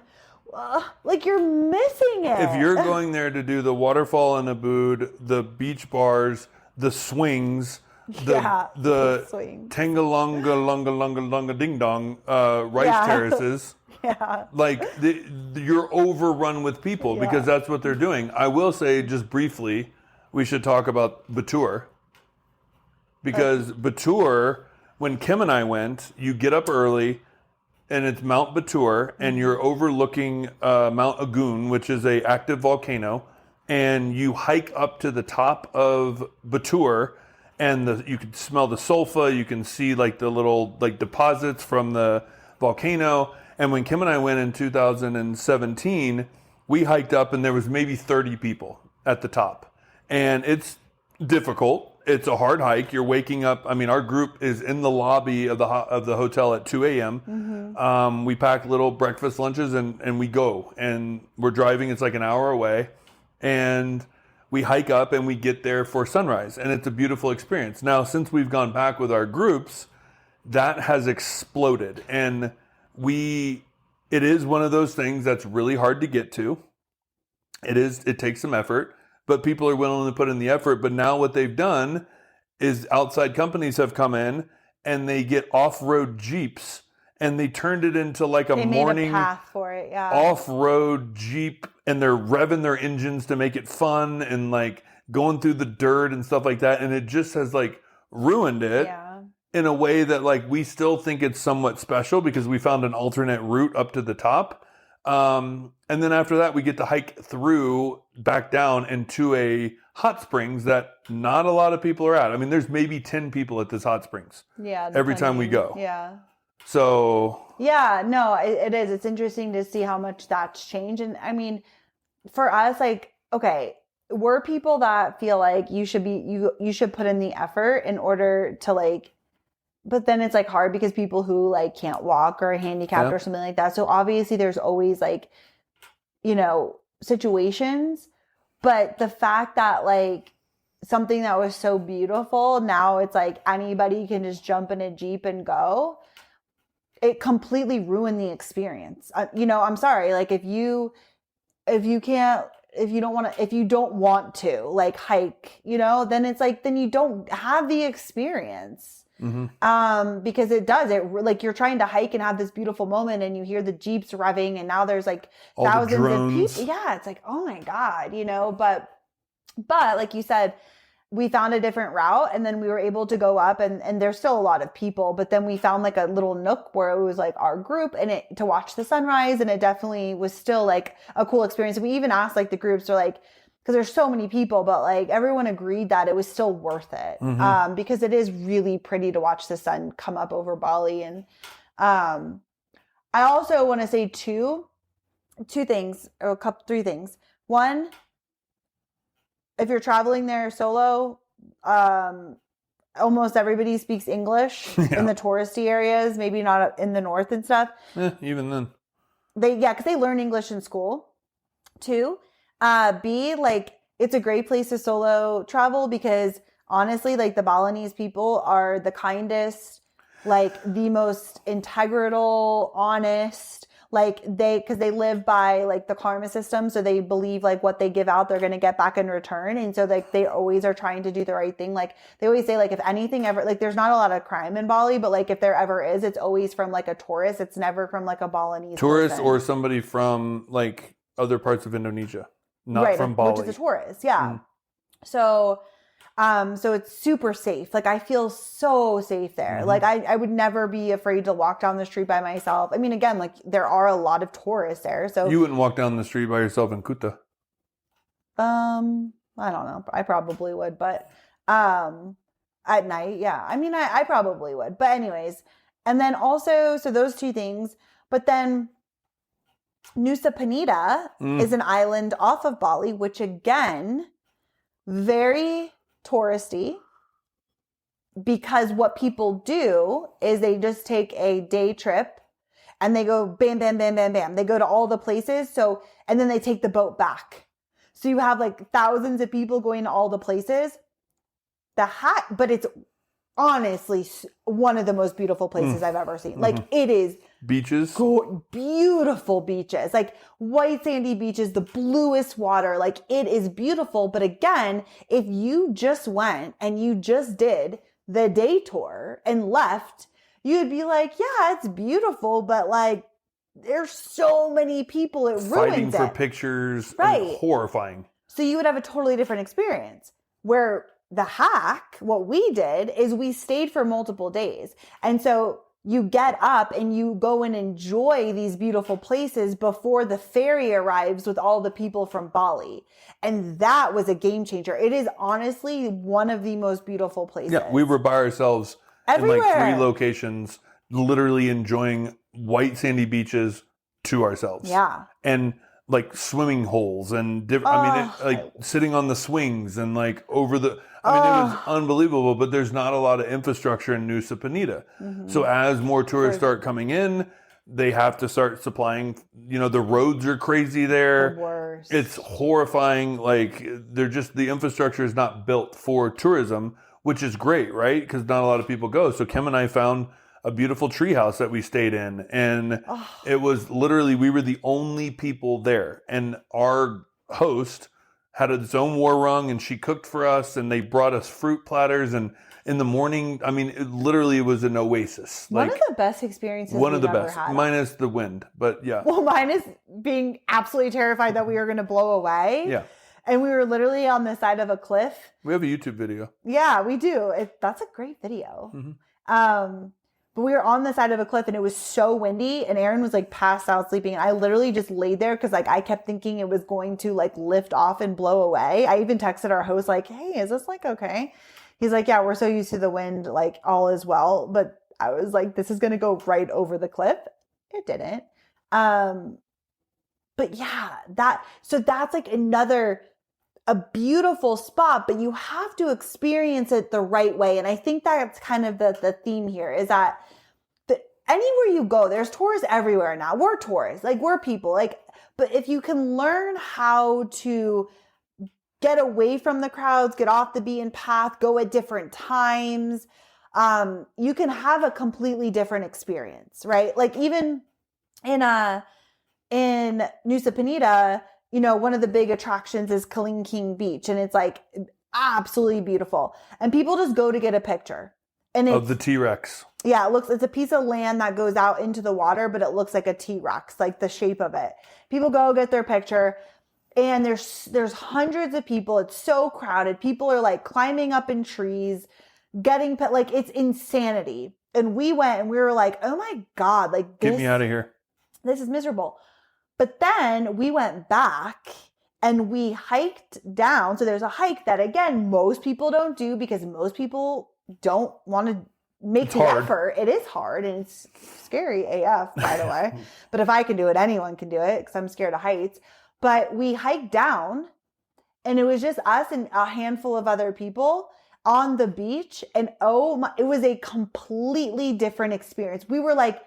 Like, you're missing it. If you're going there to do the waterfall in Ubud, the beach bars, the swings, the swings. Tangalonga, longa, longa, longa, ding dong, rice terraces. Yeah. Like, you're overrun with people because that's what they're doing. I will say, just briefly, we should talk about Batur. Because Batur, when Kim and I went, you get up early, and it's Mount Batur, and you're overlooking Mount Agun, which is an active volcano, and you hike up to the top of Batur, and you can smell the sulfur, you can see like the little like deposits from the volcano. And when Kim and I went in 2017, we hiked up and there was maybe 30 people at the top. And it's difficult. It's a hard hike. You're waking up. I mean, our group is in the lobby of the hotel at 2 a.m. We pack little breakfast lunches and we go. And we're driving. It's like an hour away. And we hike up and we get there for sunrise. And it's a beautiful experience. Now, since we've gone back with our groups, that has exploded. And it is one of those things that's really hard to get to. It takes some effort. But people are willing to put in the effort. But now what they've done is outside companies have come in and they get off-road Jeeps and they turned it into like They morning made a path for it, yeah. off-road Jeep, and they're revving their engines to make it fun and like going through the dirt and stuff like that. And it just has like ruined it in a way that like we still think it's somewhat special because we found an alternate route up to the top. And then after that, we get to hike through back down into a hot springs that not a lot of people are at. I mean, there's maybe 10 people at this hot springs. Yeah. Every time we go. Yeah. So. Yeah, no, it is. It's interesting to see how much that's changed. And I mean, for us, like, okay, we're people that feel like you should put in the effort in order to like, but then it's like hard because people who like can't walk or are handicapped or something like that. So obviously there's always like, you know, situations, but the fact that like something that was so beautiful, now it's like anybody can just jump in a Jeep and go, it completely ruined the experience. You know, I'm sorry. Like if you can't, if you don't want to like hike, then it's like, then you don't have the experience. Because like you're trying to hike and have this beautiful moment and you hear the Jeeps revving and now there's like all thousands the drones. of people. Yeah. It's like, oh my God, but like you said, we found a different route and then we were able to go up and there's still a lot of people, but then we found like a little nook where it was like our group and to watch the sunrise. And it definitely was still like a cool experience. And we even asked like the groups are like, because there's so many people, but like everyone agreed that it was still worth it. Because it is really pretty to watch the sun come up over Bali. And I also want to say two things or three things. One, if you're traveling there solo, almost everybody speaks English in the touristy areas, maybe not in the north and stuff. Even then. Because they learn English in school. Two, B, like it's a great place to solo travel because honestly, like the Balinese people are the kindest, like the most integral, honest, like because they live by like the karma system. So they believe like what they give out, they're going to get back in return. And so like they always are trying to do the right thing. Like they always say, like if anything ever, like there's not a lot of crime in Bali, but like if there ever is, it's always from like a tourist. It's never from like a Balinese tourist person. Or somebody from like other parts of Indonesia, not from Bali. Which is a tourist. Yeah. So it's super safe. Like I feel so safe there. Like I would never be afraid to walk down the street by myself. I mean, again, like there are a lot of tourists there. So you wouldn't walk down the street by yourself in Kuta. I don't know. I probably would, but at night, yeah. I mean, I probably would. But anyways, and then also, so those two things. But then Nusa Penida is an island off of Bali, which again, very touristy, because what people do is they just take a day trip and they go bam, bam, bam, bam, bam. They go to all the places. So, and then they take the boat back. So you have like thousands of people going to all the places. But it's honestly one of the most beautiful places I've ever seen. Like it is beaches, beautiful beaches, like white sandy beaches, the bluest water. Like it is beautiful. But again, if you just went and you just did the day tour and left, you'd be like, yeah, it's beautiful, but like there's so many people, it ruins fighting for pictures, right? Horrifying. So you would have a totally different experience. Where the hack, what we did is we stayed for multiple days. And so you get up and you go and enjoy these beautiful places before the ferry arrives with all the people from Bali. And that was a game changer. It is honestly one of the most beautiful places. Yeah, we were by ourselves everywhere. In like 3 locations, literally enjoying white sandy beaches to ourselves. Yeah. And like swimming holes and different, like sitting on the swings and like over the, it was unbelievable, but there's not a lot of infrastructure in Nusa Penida. So as more tourists start coming in, they have to start supplying, the roads are crazy there. The worst. It's horrifying. Like the infrastructure is not built for tourism, which is great, right? Because not a lot of people go. So Kim and I found a beautiful treehouse that we stayed in. And it was literally, we were the only people there. And our host had its own warung and she cooked for us and they brought us fruit platters. And in the morning, it was an oasis. One of the best experiences one of the ever best, had. minus the wind, but yeah. Well, mine is being absolutely terrified that we were going to blow away. Yeah. And we were literally on the side of a cliff. We have a YouTube video. Yeah, we do. That's a great video. But we were on the side of a cliff and it was so windy and Aaron was like passed out sleeping. And I literally just laid there because like I kept thinking it was going to like lift off and blow away. I even texted our host like, hey, is this like okay? He's like, yeah, we're so used to the wind, like all is well. But I was like, this is going to go right over the cliff. It didn't. But yeah, that's like a beautiful spot, but you have to experience it the right way. And I think that's kind of the theme here is that anywhere you go, there's tourists everywhere now. We're tourists, like we're people, like, but if you can learn how to get away from the crowds, get off the beaten path, go at different times, you can have a completely different experience, right? Like even in Nusa Penida, one of the big attractions is King Beach, and it's like absolutely beautiful. And people just go to get a picture. And it's, of the T-Rex. Yeah, it's a piece of land that goes out into the water, but it looks like a T-Rex, like the shape of it. People go get their picture, and there's hundreds of people. It's so crowded. People are like climbing up in trees, getting like it's insanity. And we went and we were like, oh my God, like Get me out of here. This is miserable. But then we went back and we hiked down. So there's a hike that, again, most people don't do because most people don't want to make the effort. It is hard and it's scary AF, by the way. But if I can do it, anyone can do it because I'm scared of heights. But we hiked down and it was just us and a handful of other people on the beach. And it was a completely different experience. We were like,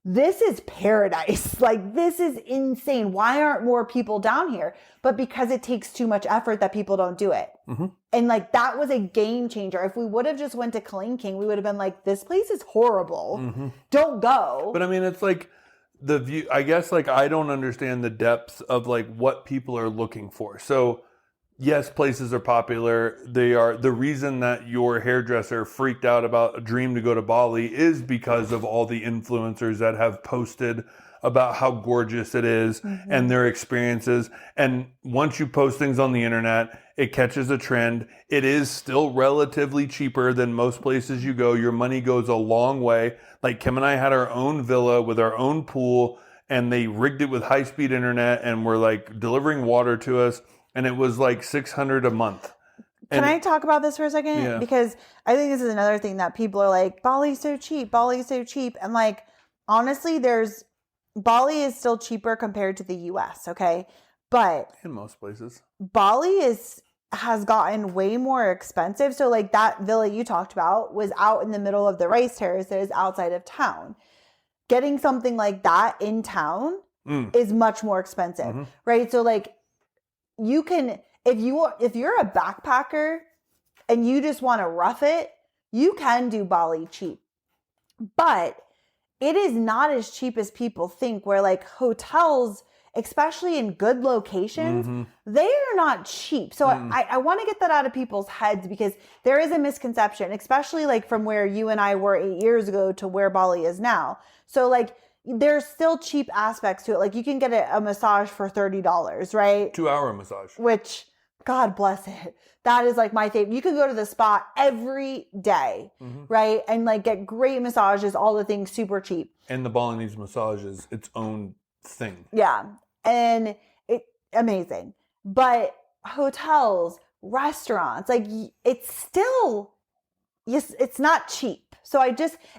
this is paradise. Like, this is insane. Why aren't more people down here? But because it takes too much effort that people don't do it. Mm-hmm. And like, that was a game changer. If we would have just went to King, we would have been like, this place is horrible. Mm-hmm. Don't go. But I mean, it's like the view, I guess, like, I don't understand the depth of like what people are looking for. So yes, places are popular. They are. The reason that your hairdresser freaked out about a dream to go to Bali is because of all the influencers that have posted about how gorgeous it is mm-hmm. and their experiences. And once you post things on the internet, it catches a trend. It is still relatively cheaper than most places you go. Your money goes a long way. Like Kim and I had our own villa with our own pool, and they rigged it with high-speed internet and were like delivering water to us. And it was like $600 a month. Can I talk about this for a second? Yeah. Because I think this is another thing that people are like, Bali's so cheap. Bali's so cheap. And like, honestly, Bali is still cheaper compared to the US. Okay. But in most places, Bali has gotten way more expensive. So like that villa you talked about was out in the middle of the rice terraces outside of town. Getting something like that in town is much more expensive. Mm-hmm. Right. So like, you can, if you're a backpacker and you just want to rough it, you can do Bali cheap. But it is not as cheap as people think, where like hotels, especially in good locations, mm-hmm. they are not cheap. So I want to get that out of people's heads, because there is a misconception, especially like from where you and I were 8 years ago to where Bali is now. So like, there's still cheap aspects to it. Like you can get a massage for $30, right? 2-hour massage. Which, God bless it. That is like my favorite. You could go to the spa every day, mm-hmm. right? And like get great massages, all the things super cheap. And the Balinese massage is its own thing. Yeah. And amazing. But hotels, restaurants, like it's still, yes, it's not cheap. So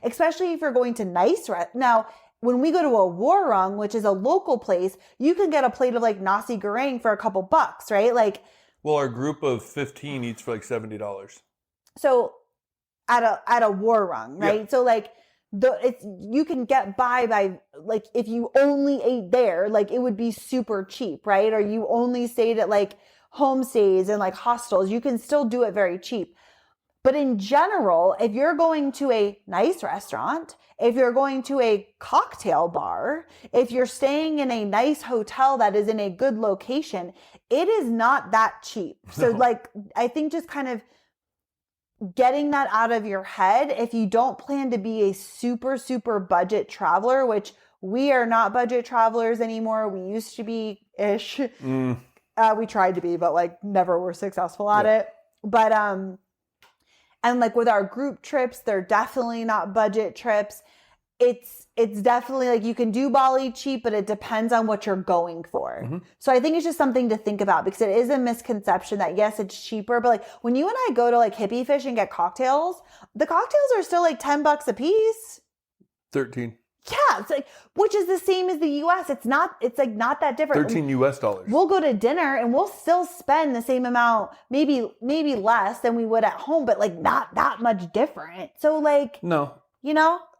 especially if you're going to now, when we go to a overrun, which is a local place, you can get a plate of like nasi goreng for a couple bucks, right? Like, well, our group of 15 eats for like $70. So at a overrun, right? Yeah. So like you can get by like, if you only ate there, like it would be super cheap, right? Or you only stayed at like homestays and like hostels, you can still do it very cheap. But in general, if you're going to a nice restaurant, if you're going to a cocktail bar, if you're staying in a nice hotel that is in a good location, it is not that cheap. So like, I think just kind of getting that out of your head, if you don't plan to be a super, super budget traveler, which we are not budget travelers anymore. We used to be ish. We tried to be, but like never were successful at it. But, and like with our group trips, they're definitely not budget trips. It's definitely like you can do Bali cheap, but it depends on what you're going for. Mm-hmm. So I think it's just something to think about, because it is a misconception that yes, it's cheaper, but like when you and I go to like Hippie Fish and get cocktails, the cocktails are still like $10 a piece. 13. Yeah, it's like, which is the same as the US. It's like not that different. $13 US. We'll go to dinner and we'll still spend the same amount, maybe less than we would at home, but like not that much different. So like, no,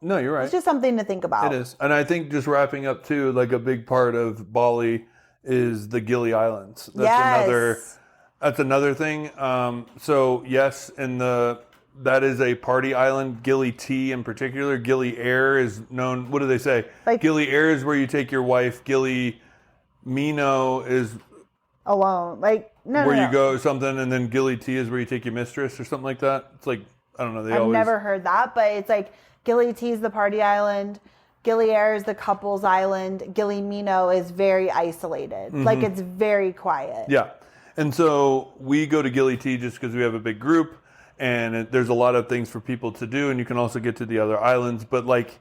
no, you're right. It's just something to think about. It is. And I think just wrapping up too, like a big part of Bali is the Gili Islands. That's another thing. So yes, that is a party island. Gili Tea in particular. Gili Air is known. What do they say? Like, Gili Air is where you take your wife. Gili Mino is alone. Like, no, Where no, you no. go something and then Gili T is where you take your mistress or something like that. It's like, I don't know. I've never heard that, but it's like Gili T is the party island. Gili Air is the couples island. Gili Mino is very isolated. Like, it's very quiet. Yeah. And so we go to Gili T just because we have a big group and there's a lot of things for people to do. And you can also get to the other islands. But like,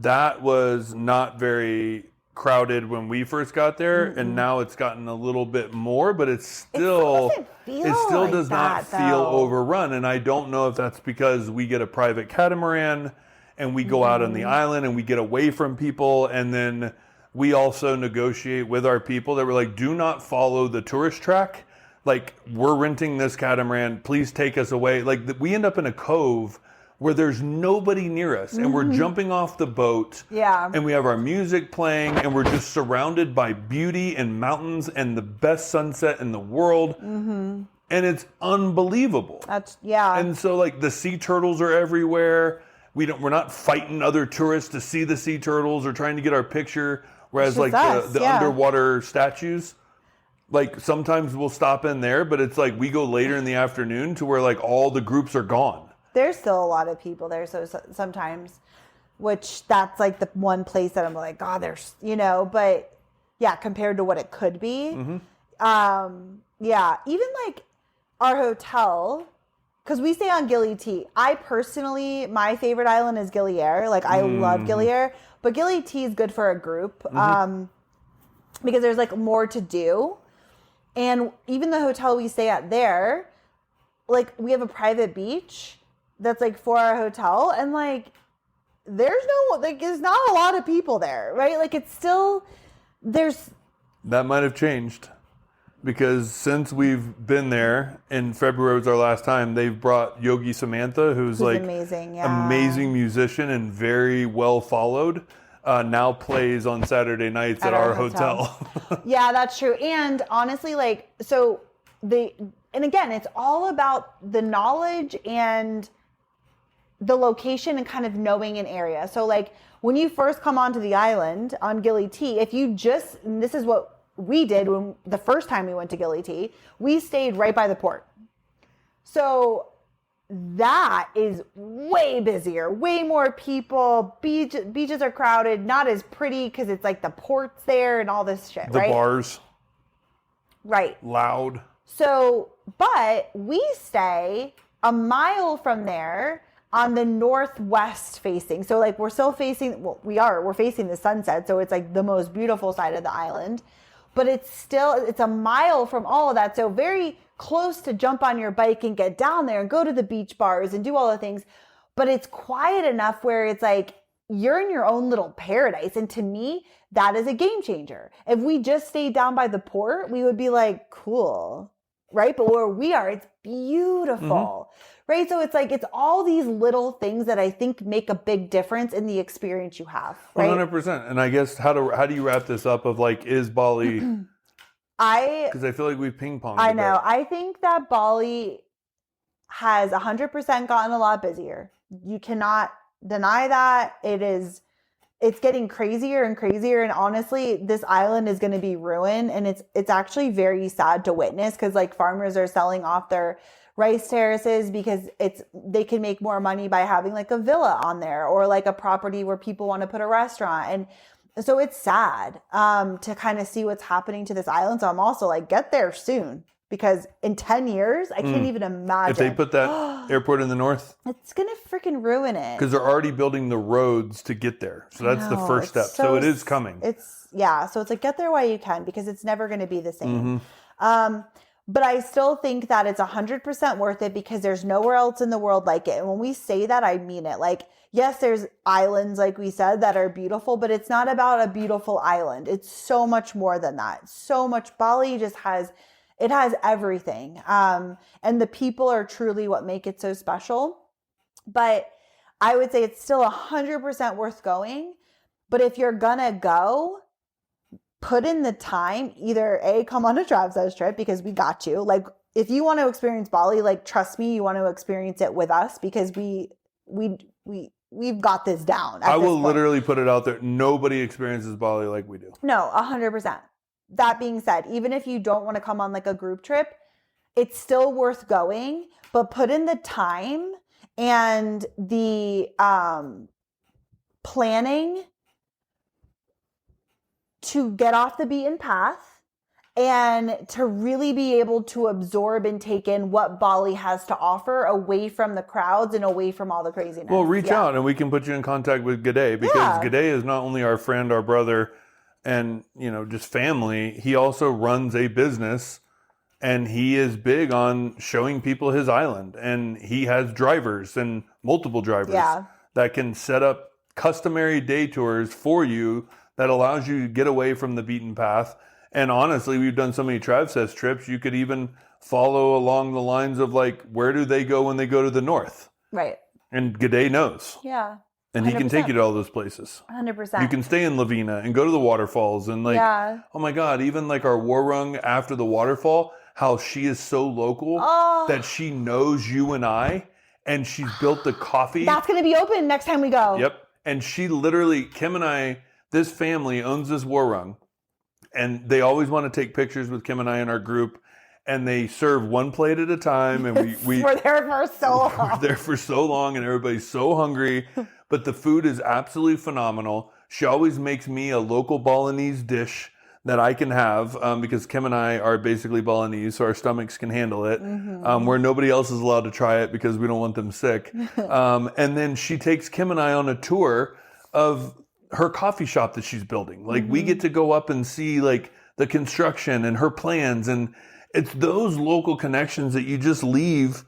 that was not very crowded when we first got there. And now it's gotten a little bit more, but it's still, it still like does not that, feel though. overrun. And I don't know if that's because we get a private catamaran and we go out on the island and we get away from people. And then we also negotiate with our people that we're like, do not follow the tourist track. Like, we're renting this catamaran. Please take us away. Like, we end up in a cove where there's nobody near us and we're jumping off the boat. Yeah. And we have our music playing and we're just surrounded by beauty and mountains and the best sunset in the world. And it's unbelievable. Yeah. And so like the sea turtles are everywhere. We're not fighting other tourists to see the sea turtles or trying to get our picture. Whereas like the underwater statues, like sometimes we'll stop in there, but it's like we go later in the afternoon to where like all the groups are gone. There's still a lot of people there, so sometimes, which that's like the one place that I'm like, God, there's, but yeah, compared to what it could be. Yeah, even like our hotel, because we stay on Gili T. I personally, my favorite island is Gili Air. Like, I love Gili Air, but Gili T is good for a group because there's like more to do. And even the hotel we stay at there, like, we have a private beach that's like for our hotel, and like there's not a lot of people there, right? Like, it's still, that might have changed because since we've been there, in February was our last time, they've brought Yogi Samantha, who's like amazing musician and very well followed, now plays on Saturday nights at our hotel. Yeah, that's true. And honestly, like, and again, it's all about the knowledge and the location and kind of knowing an area. So like when you first come onto the island on Gili T, and this is what we did when the first time we went to Gili T, we stayed right by the port. So that is way busier, way more people. Beaches are crowded, not as pretty because it's like the port's there and all this shit, right? The bars. Right. Loud. So, but we stay a mile from there on the northwest facing. So like we're facing the sunset. So it's like the most beautiful side of the island, but it's a mile from all of that. So very close to jump on your bike and get down there and go to the beach bars and do all the things. But it's quiet enough where it's like you're in your own little paradise. And to me, that is a game changer. If we just stayed down by the port, we would be like, cool, right? But where we are, it's beautiful, right? So it's like, it's all these little things that I think make a big difference in the experience you have, right? 100%. And I guess how do you wrap this up of like, is Bali, because I feel like we ping ponged. I know. I think that Bali has 100% gotten a lot busier. You cannot deny that. It's getting crazier and crazier. And honestly, this island is going to be ruined. And it's actually very sad to witness because like farmers are selling off their rice terraces because they can make more money by having like a villa on there or like a property where people want to put a restaurant. And so it's sad to kind of see what's happening to this island. So I'm also like, get there soon. Because in 10 years, I can't even imagine. If they put that airport in the north, it's going to freaking ruin it. Because they're already building the roads to get there. So that's the first step. So it is coming. So it's like, get there while you can because it's never going to be the same. But I still think that it's 100% worth it because there's nowhere else in the world like it. And when we say that, I mean it. Like, yes, there's islands, like we said, that are beautiful, but it's not about a beautiful island. It's so much more than that. So much. Bali just has everything. And the people are truly what make it so special. But I would say it's still 100% worth going. But if you're gonna go, put in the time, either come on a Travis trip because we got you. Like if you want to experience Bali, like trust me, you want to experience it with us because we've got this down. I will literally put it out there. Nobody experiences Bali like we do. No, 100%. that being said, even if you don't want to come on like a group trip, it's still worth going, but put in the time and the planning to get off the beaten path and to really be able to absorb and take in what Bali has to offer away from the crowds and away from all the craziness. Well, reach out and we can put you in contact with G'day, because G'day is not only our friend, our brother, and, you know, just family. He also runs a business, and he is big on showing people his island, and he has drivers and multiple drivers that can set up customary day tours for you that allows you to get away from the beaten path. And honestly, we've done so many TravSess trips, you could even follow along the lines of like, where do they go when they go to the north? Right. And G'day knows. Yeah. And he can take you to all those places. 100%. You can stay in Lavina and go to the waterfalls and like, oh my God, even like our Warrung after the waterfall, how she is so local that she knows you and I, and she's built the coffee. That's going to be open next time we go. Yep. And she literally, Kim and I, this family owns this Warrung, and they always want to take pictures with Kim and I in our group, and they serve one plate at a time, and we're there for so long. We're there for so long, and everybody's so hungry, but the food is absolutely phenomenal. She always makes me a local Balinese dish that I can have, because Kim and I are basically Balinese, so our stomachs can handle it, where nobody else is allowed to try it because we don't want them sick. And then she takes Kim and I on a tour of her coffee shop that she's building. Like we get to go up and see like the construction and her plans, and it's those local connections that you just leave.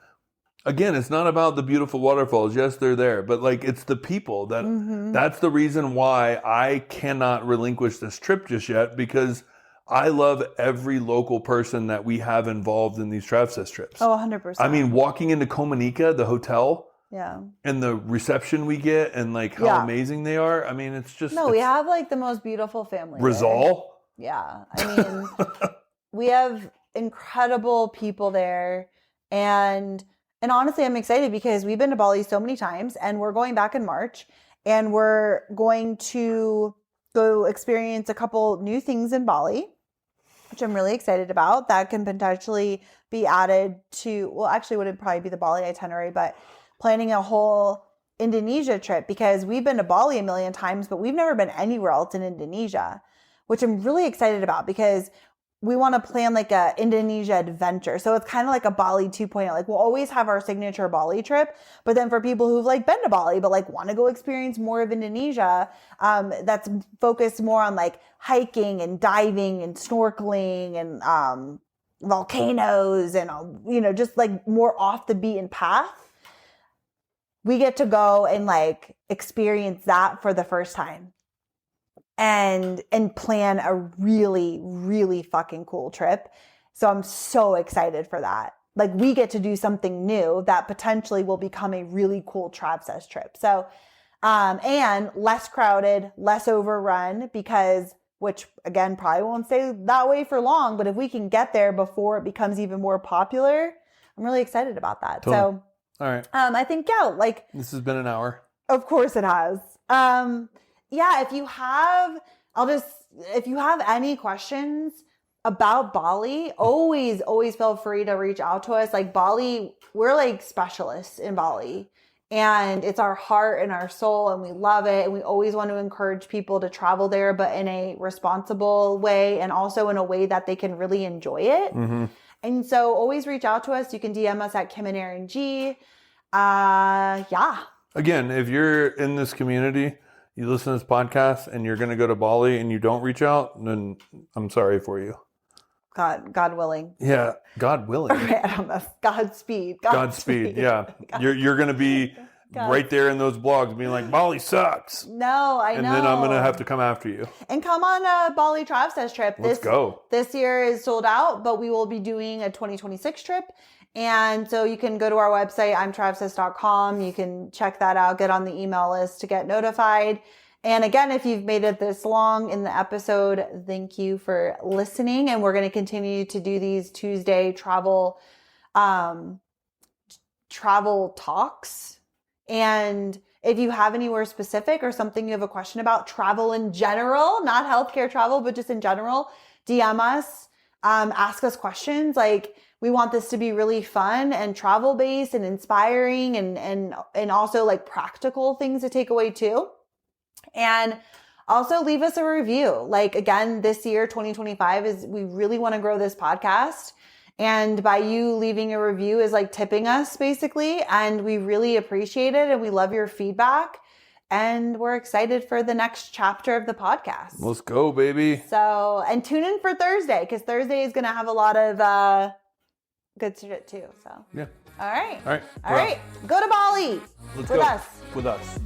Again, it's not about the beautiful waterfalls. Yes, they're there, but like it's the people that that's the reason why I cannot relinquish this trip just yet, because I love every local person that we have involved in these TravSess trips. Oh, 100%. I mean, walking into Komanika, the hotel, yeah, and the reception we get, and like how amazing they are. I mean, it's just we have like the most beautiful family. Rizal. There. Yeah, I mean, we have incredible people there, and honestly, I'm excited because we've been to Bali so many times, and we're going back in March, and we're going to go experience a couple new things in Bali, which I'm really excited about. That can potentially be added to, well, actually, would probably be the Bali itinerary, but planning a whole Indonesia trip, because we've been to Bali a million times, but we've never been anywhere else in Indonesia, which I'm really excited about because we want to plan like a Indonesia adventure. So it's kind of like a Bali 2.0. Like we'll always have our signature Bali trip, but then for people who've like been to Bali, but like want to go experience more of Indonesia, that's focused more on like hiking and diving and snorkeling and, volcanoes and, just like more off the beaten path. We get to go and like experience that for the first time. And plan a really, really fucking cool trip. So I'm so excited for that. Like we get to do something new that potentially will become a really cool TravSess trip. So, and less crowded, less overrun, because, which again, probably won't stay that way for long, but if we can get there before it becomes even more popular, I'm really excited about that. Totally. So, all right. I think, like this has been an hour. Of course it has. Yeah, if you have any questions about Bali, always feel free to reach out to us. Like Bali, we're like specialists in Bali, and it's our heart and our soul, and we love it. And we always want to encourage people to travel there, but in a responsible way, and also in a way that they can really enjoy it. And so always reach out to us. You can DM us at Kim and Aaron G. Yeah. Again, if you're in this community, you listen to this podcast and you're going to go to Bali and you don't reach out, then I'm sorry for you. God willing. Yeah. God willing. Right, I don't know. Godspeed. Godspeed. Yeah. You're going to be right there in those blogs being like, Bali sucks. No, I know. And then I'm going to have to come after you. And come on a Bali TravSess trip. Let's go. This year is sold out, but we will be doing a 2026 trip. And so you can go to our website, imtravsess.com. You can check that out, get on the email list to get notified. And again, if you've made it this long in the episode, thank you for listening. And we're going to continue to do these Tuesday travel talks. And if you have anywhere specific or something you have a question about travel in general, not healthcare travel, but just in general, DM us, ask us questions. Like, we want this to be really fun and travel based and inspiring and also like practical things to take away too. And also leave us a review. Like, again, this year, 2025 we really want to grow this podcast. And by you leaving a review is like tipping us basically. And we really appreciate it. And we love your feedback. And we're excited for the next chapter of the podcast. Let's go, baby. So, and tune in for Thursday, because Thursday is going to have a lot of good shit too. So, yeah. All right. All right. All right. Go to Bali Let's with go. us. With us.